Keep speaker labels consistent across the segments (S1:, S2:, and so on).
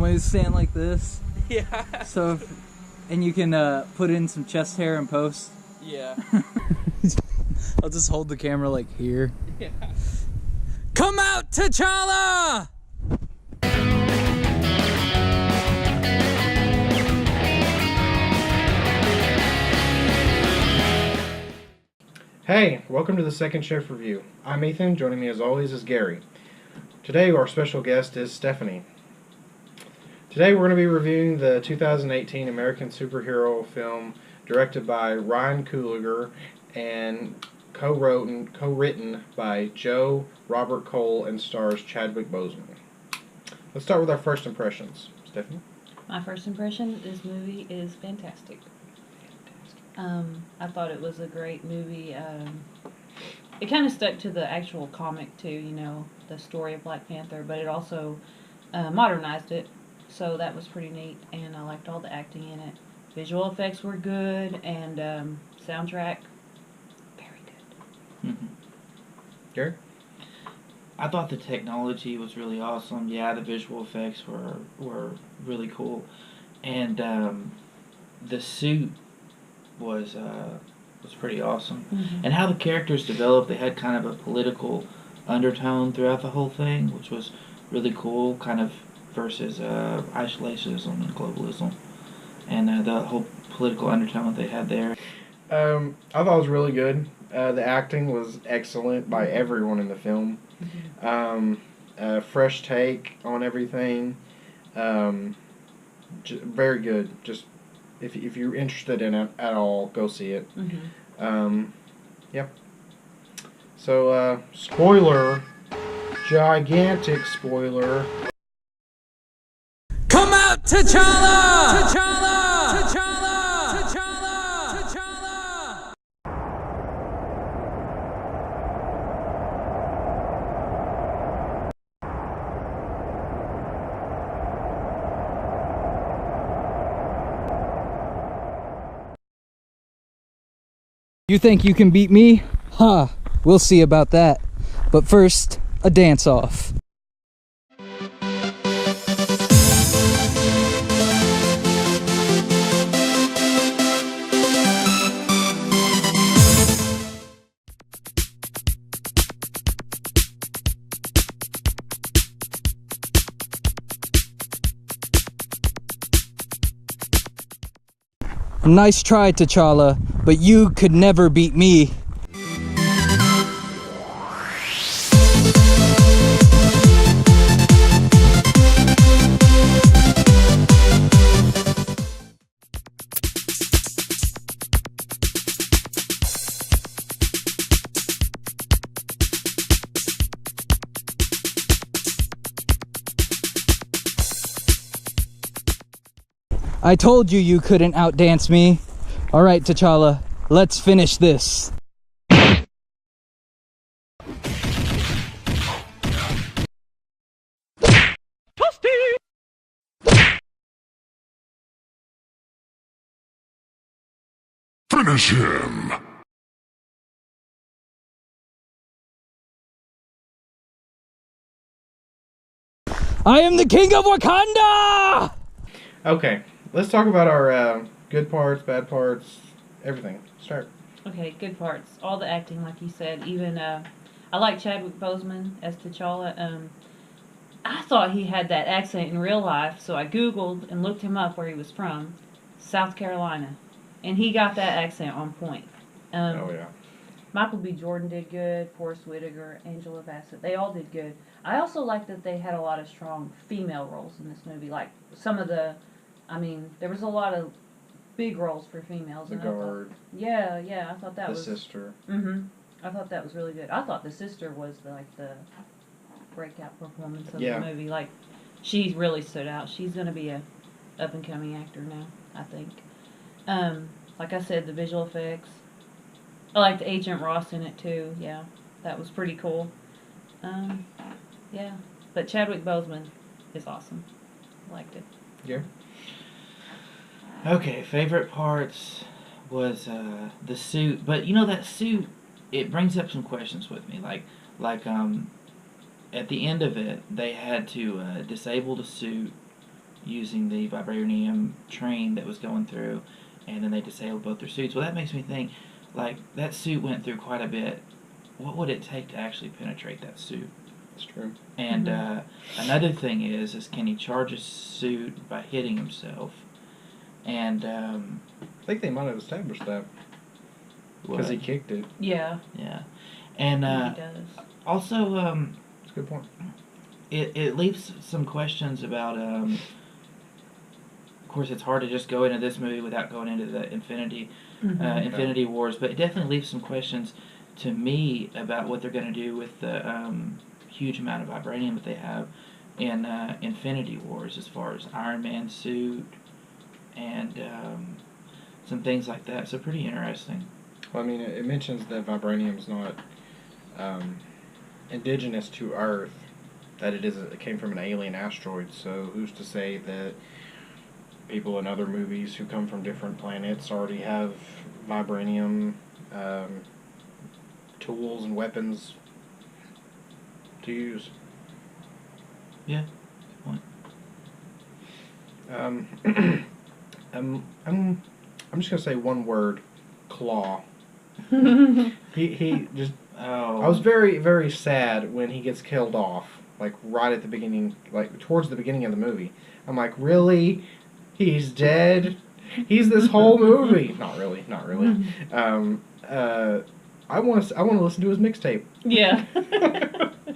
S1: normally stand like this.
S2: Yeah.
S1: So, and you can put in some chest hair and post.
S2: Yeah.
S1: I'll just hold the camera like here.
S2: Yeah.
S1: Come out, T'Challa!
S3: Hey, welcome to the Second Shift Review. I'm Ethan, joining me as always is Gary. Today our special guest is Stephanie. Today we're going to be reviewing the 2018 American superhero film directed by Ryan Coogler and co-written by Joe Robert Cole and stars Chadwick Boseman. Let's start with our first impressions. Stephanie?
S4: My first impression, this movie is fantastic. I thought it was a great movie. It kind of stuck to the actual comic too, you know, the story of Black Panther, but it also modernized it, so that was pretty neat, and I liked all the acting in it. Visual effects were good, and soundtrack, very good.
S2: Mm-hmm.
S3: Gary?
S2: I thought the technology was really awesome. Yeah, the visual effects were really cool, and the suit was pretty awesome.
S4: Mm-hmm.
S2: And how the characters developed, they had kind of a political undertone throughout the whole thing, which was really cool, kind of versus isolationism and globalism, and the whole political undertone that they had there.
S3: I thought it was really good. The acting was excellent by everyone in the film. Fresh take on everything. Very good. Just if you're interested in it at all, go see it.
S4: Mm-hmm.
S3: Yep. So, spoiler, gigantic spoiler.
S1: Come out, T'Challa! T'Challa! T'Challa! T'Challa! T'Challa! You think you can beat me? Ha! We'll see about that. But first, a dance-off. Nice try, T'Challa, but you could never beat me. I told you you couldn't outdance me. All right, T'Challa, let's finish this.
S5: Finish him!
S1: I am the king of Wakanda!
S3: Okay, let's talk about our good parts, bad parts, everything. Start.
S4: Okay, good parts. All the acting, like you said. Even I like Chadwick Boseman as T'Challa. I thought he had that accent in real life, so I Googled and looked him up where he was from, South Carolina, and he got that accent on point.
S3: Oh yeah.
S4: Michael B. Jordan did good. Forrest Whitaker, Angela Bassett, they all did good. I also like that they had a lot of strong female roles in this movie. Like some of the, there was a lot of big roles for females.
S3: The
S4: and
S3: guard.
S4: I thought that was.
S3: The sister.
S4: I thought that was really good. I thought the sister was the breakout performance of
S3: Yeah.
S4: the movie. Like, she really stood out. She's gonna be a up and coming actor now, I think. Like I said, the visual effects. I liked Agent Ross in it too. Yeah, that was pretty cool. Yeah, but Chadwick Boseman is awesome. I liked it.
S3: Yeah.
S2: Okay, favorite parts was the suit, but you know that suit, it brings up some questions with me. Like at the end of it, they had to disable the suit using the vibranium train that was going through, and then they disabled both their suits. Well, that makes me think, like, that suit went through quite a bit. What would it take to actually penetrate that suit?
S3: That's true.
S2: And another thing is can he charge a suit by hitting himself? And
S3: I think they might have established that because he kicked it.
S4: Yeah.
S2: Yeah, and
S4: He does.
S2: also
S3: That's a good point.
S2: it leaves some questions about. Of course, it's hard to just go into this movie without going into the Infinity Wars, but it definitely leaves some questions to me about what they're going to do with the huge amount of vibranium that they have in Infinity Wars, as far as Iron Man's suit and some things like that. So pretty interesting.
S3: Well, I mean, it mentions that vibranium's not indigenous to Earth, that it came from an alien asteroid. So who's to say that people in other movies who come from different planets already have vibranium tools and weapons to use?
S2: Yeah, good point.
S3: I'm just gonna say one word: Claw. He just.
S2: Oh,
S3: I was very, very sad when he gets killed off, like right at the beginning, like towards the beginning of the movie. I'm like, really? He's dead? He's this whole movie? Not really, not really. I want to listen to his mixtape.
S4: Yeah.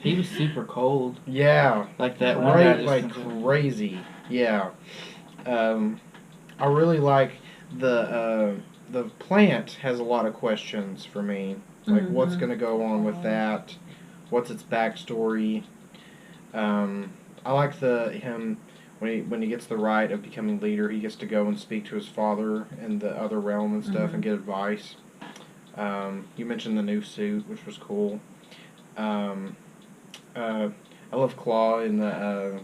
S2: he was super cold.
S3: Yeah,
S2: Like that one guy
S3: right,
S2: just
S3: like
S2: comes in.
S3: crazy. Yeah, I really like the plant has a lot of questions for me. Like, what's going to go on with that? What's its backstory? I like him when he gets the right of becoming leader. He gets to go and speak to his father in the other realm and stuff and get advice. You mentioned the new suit, which was cool. I love Claw in the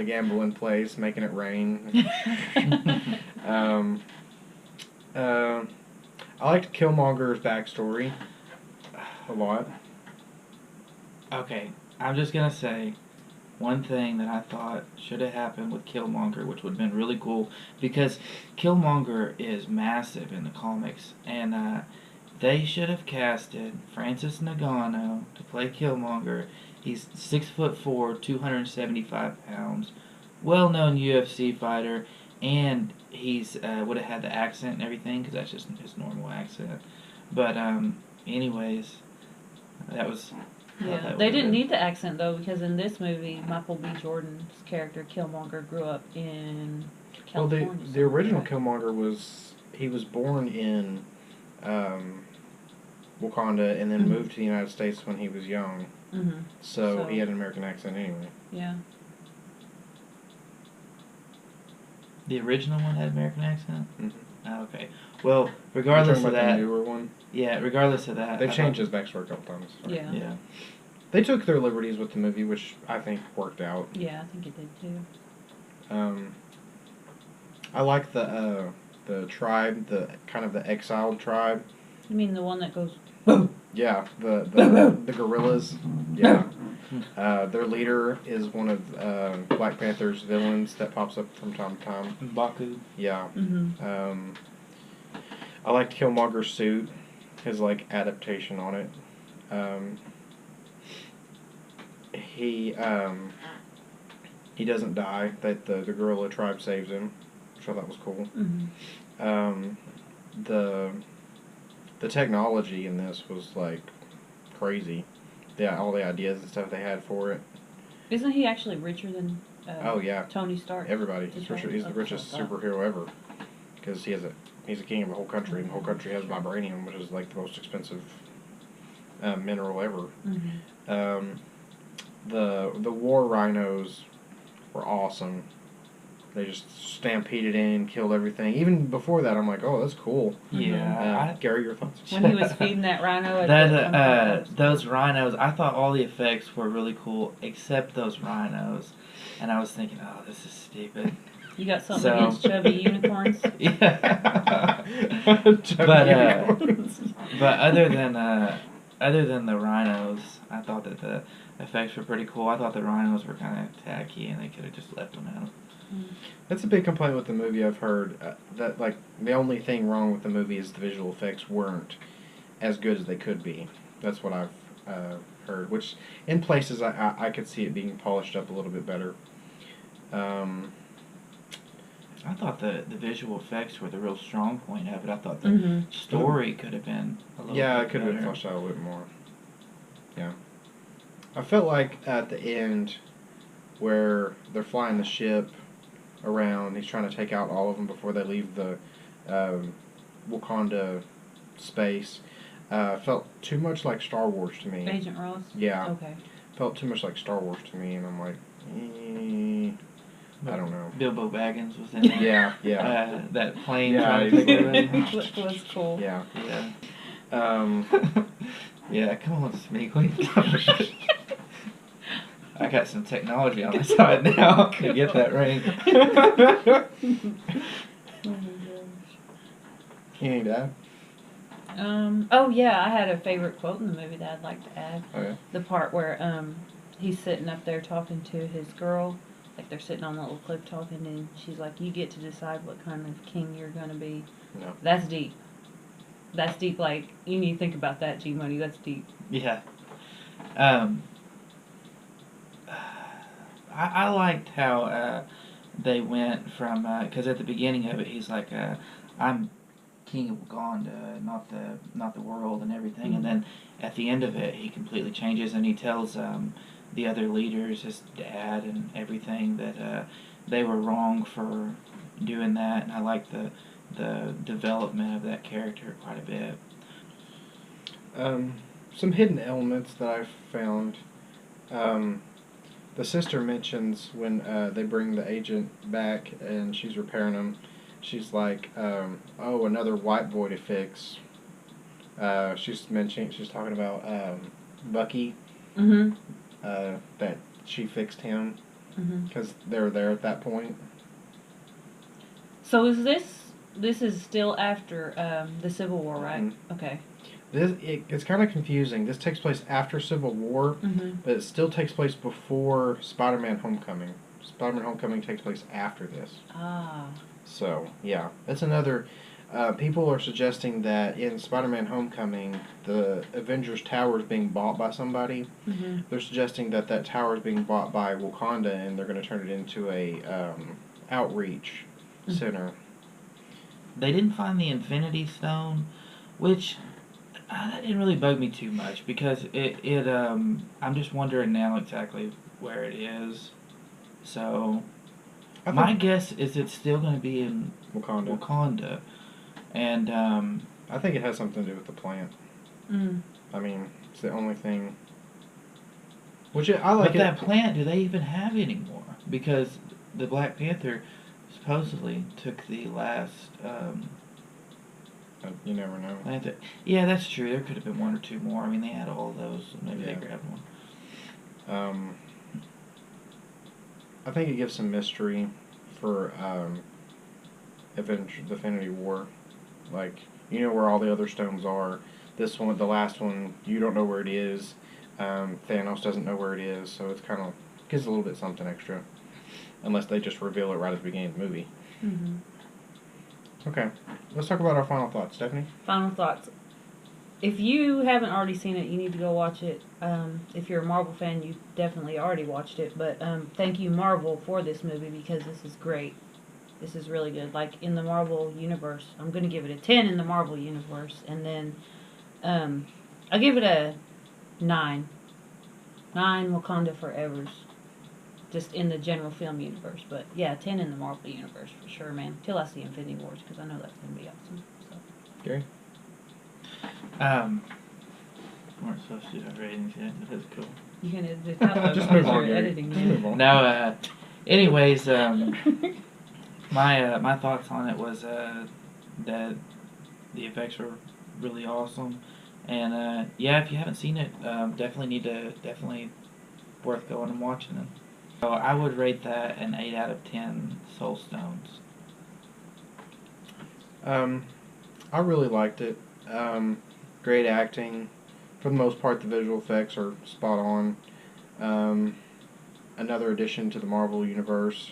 S3: gambling place, making it rain. I liked Killmonger's backstory a lot.
S2: Okay, I'm just gonna say one thing that I thought should have happened with Killmonger, which would have been really cool, because Killmonger is massive in the comics, and they should have casted Francis Ngannou to play Killmonger. He's 6'4", 275 pounds, well-known UFC fighter, and he's would have had the accent and everything, because that's just his normal accent. But anyways, that was.
S4: Yeah, they didn't need the accent though, because in this movie, Michael B. Jordan's character Killmonger grew up in California.
S3: Well, the original Killmonger was born in Wakanda and then moved to the United States when he was young. So he had an American accent anyway.
S4: Yeah.
S2: The original one had American accent?
S3: Mm-hmm.
S2: Oh, okay. Well, regardless of that.
S3: The newer one?
S2: Yeah, regardless of that.
S3: They've changed his backstory a couple times.
S4: Yeah.
S2: Yeah.
S3: They took their liberties with the movie, which I think worked out.
S4: Yeah, I think it did too.
S3: I like the tribe, the kind of the exiled tribe.
S4: You mean the one that goes?
S3: Yeah, the gorillas. Yeah. Their leader is one of Black Panther's villains that pops up from time to time.
S2: Baku.
S3: Yeah. I liked Killmonger's suit, his like adaptation on it. He doesn't die. That the gorilla tribe saves him, which I thought was cool. The technology in this was like crazy. Yeah, all the ideas and stuff they had for it.
S4: Isn't he actually richer than?
S3: Oh yeah,
S4: Tony Stark.
S3: everybody. He's the richest superhero ever because he's a king of a whole country, and the whole country has vibranium, which is like the most expensive mineral ever. The war rhinos were awesome. They just stampeded in, killed everything. Even before that, I'm like, oh, that's cool.
S2: Yeah.
S3: Gary, your thoughts?
S4: When he was feeding that rhino. At
S2: those rhinos, I thought all the effects were really cool, except those rhinos. And I was thinking, oh, this is stupid.
S4: You got something against chubby unicorns?
S2: Yeah. But other than the rhinos, I thought that the effects were pretty cool. I thought the rhinos were kind of tacky, and they could have just left them out.
S3: That's a big complaint with the movie. I've heard that like the only thing wrong with the movie is the visual effects weren't as good as they could be. That's what I've heard. Which in places I could see it being polished up a little bit better.
S2: I thought the visual effects were the real strong point of it. I thought the
S4: Mm-hmm.
S2: story could have been a little
S3: Yeah,
S2: bit
S3: it could have been
S2: better.
S3: fleshed out a little bit more. Yeah. I felt like at the end, where they're flying the ship around, he's trying to take out all of them before they leave the Wakanda space. Felt too much like Star Wars to me.
S4: Agent Ross?
S3: Yeah.
S4: Okay.
S3: Felt too much like Star Wars to me, and I'm like, I don't know.
S2: Bilbo Baggins was in there.
S3: Yeah.
S2: That plane
S3: Yeah,
S2: trying to
S3: he's-
S2: take away.
S4: Which was cool.
S3: Yeah.
S2: Yeah.
S3: Um,
S2: Yeah, come on, Smeagol. I got some technology on my side now. Could get that ring.
S4: Oh my gosh.
S3: any dad?
S4: Oh yeah, I had a favorite quote in the movie that I'd like to add.
S3: Okay.
S4: The part where he's sitting up there talking to his girl, like they're sitting on the little cliff talking, and she's like, "You get to decide what kind of king you're gonna be."
S3: No.
S4: That's deep. That's deep. Like you need to think about that, G Money. That's deep.
S2: Yeah. I liked how they went from because at the beginning of it he's like I'm king of Wakanda, not the world and everything, and then at the end of it he completely changes and he tells the other leaders, his dad and everything, that they were wrong for doing that, and I like the development of that character quite a bit.
S3: Some hidden elements that I've found. The sister mentions when they bring the agent back and she's repairing him, she's like, "Oh, another white boy to fix." She's talking about Bucky,
S4: Mm-hmm.
S3: that she fixed him
S4: Mm-hmm.
S3: because they were there at that point.
S4: So is this is still after the Civil War, right?
S3: Mhm.
S4: Okay.
S3: It's kind of confusing. This takes place after Civil War,
S4: Mm-hmm.
S3: but it still takes place before Spider-Man: Homecoming. Spider-Man: Homecoming takes place after this.
S4: Ah.
S3: So, yeah. That's another... people are suggesting that in Spider-Man: Homecoming, the Avengers Tower is being bought by somebody.
S4: Mm-hmm.
S3: They're suggesting that that tower is being bought by Wakanda, and they're going to turn it into a outreach center.
S2: They didn't find the Infinity Stone, which that didn't really bug me too much because I'm just wondering now exactly where it is. So my guess is it's still going to be in Wakanda, and
S3: I think it has something to do with the plant.
S4: Mm.
S3: I mean, it's the only thing. Which I like.
S2: But that plant, do they even have anymore? Because the Black Panther supposedly took the last
S3: You never know.
S2: plant. Yeah, that's true. There could have been one or two more. I mean, they had all of those. So maybe
S3: Yeah.
S2: they grabbed one.
S3: I think it gives some mystery for the Infinity War. Like, you know where all the other stones are. This one, the last one, you don't know where it is. Thanos doesn't know where it is, so it's kind of gives a little bit something extra. Unless they just reveal it right at the beginning of the movie.
S4: Mm-hmm.
S3: Okay, let's talk about our final thoughts, Stephanie.
S4: Final thoughts. If you haven't already seen it, you need to go watch it. If you're a Marvel fan, you definitely already watched it. But thank you, Marvel, for this movie because this is great. This is really good. Like, in the Marvel universe, I'm going to give it a 10 in the Marvel universe. And then I'll give it a 9. 9 Wakanda Forevers. Just in the general film universe. But, yeah, 10 in the Marvel universe for sure, man. Till I see Infinity Wars, because I know that's going to be awesome. So.
S3: Gary?
S2: We weren't supposed to do our ratings yet, but that's cool.
S4: You can edit it out.
S3: Just move on,
S4: You're
S3: Gary.
S4: editing
S3: Just
S4: it.
S3: move on.
S2: Now, anyways, my thoughts on it was that the effects were really awesome, and yeah, if you haven't seen it, definitely worth going and watching it. So I would rate that an 8 out of 10 Soul Stones.
S3: I really liked it. Great acting. For the most part, the visual effects are spot on. Another addition to the Marvel universe.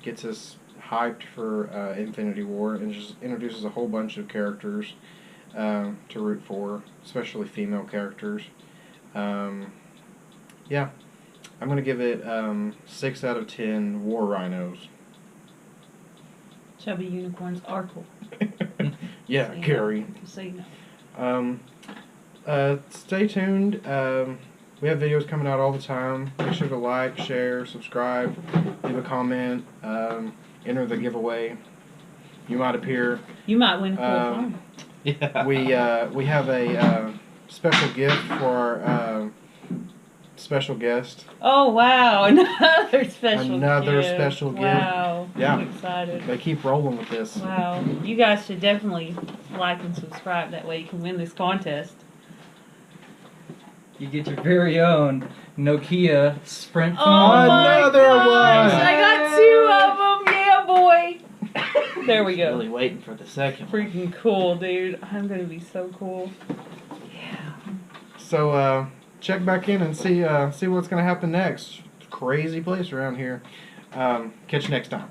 S3: gets us hyped for Infinity War and just introduces a whole bunch of characters to root for, especially female characters. Yeah, I'm going to give it 6 out of 10 war rhinos.
S4: Chubby unicorns are cool.
S3: Yeah,
S4: So you
S3: Gary.
S4: know. So you know.
S3: Stay tuned. We have videos coming out all the time. Make sure to like, share, subscribe, leave a comment, enter the giveaway. You might appear.
S4: You might win a cool phone.
S2: Yeah.
S3: We have a special gift for our special guest.
S4: Oh wow! Another special gift.
S3: Gift.
S4: Wow!
S3: Yeah.
S4: I'm excited.
S3: They keep rolling with this.
S4: Wow! You guys should definitely like and subscribe. That way you can win this contest.
S1: You get your very own Nokia Sprint phone.
S4: Oh my
S3: Another
S4: gosh,
S3: one!
S4: I got 2 of them. Yeah, boy. There we go.
S2: Really waiting for the second one.
S4: Freaking cool, dude. I'm gonna be so cool. Yeah.
S3: So check back in and see what's gonna happen next. Crazy place around here. Catch you next time.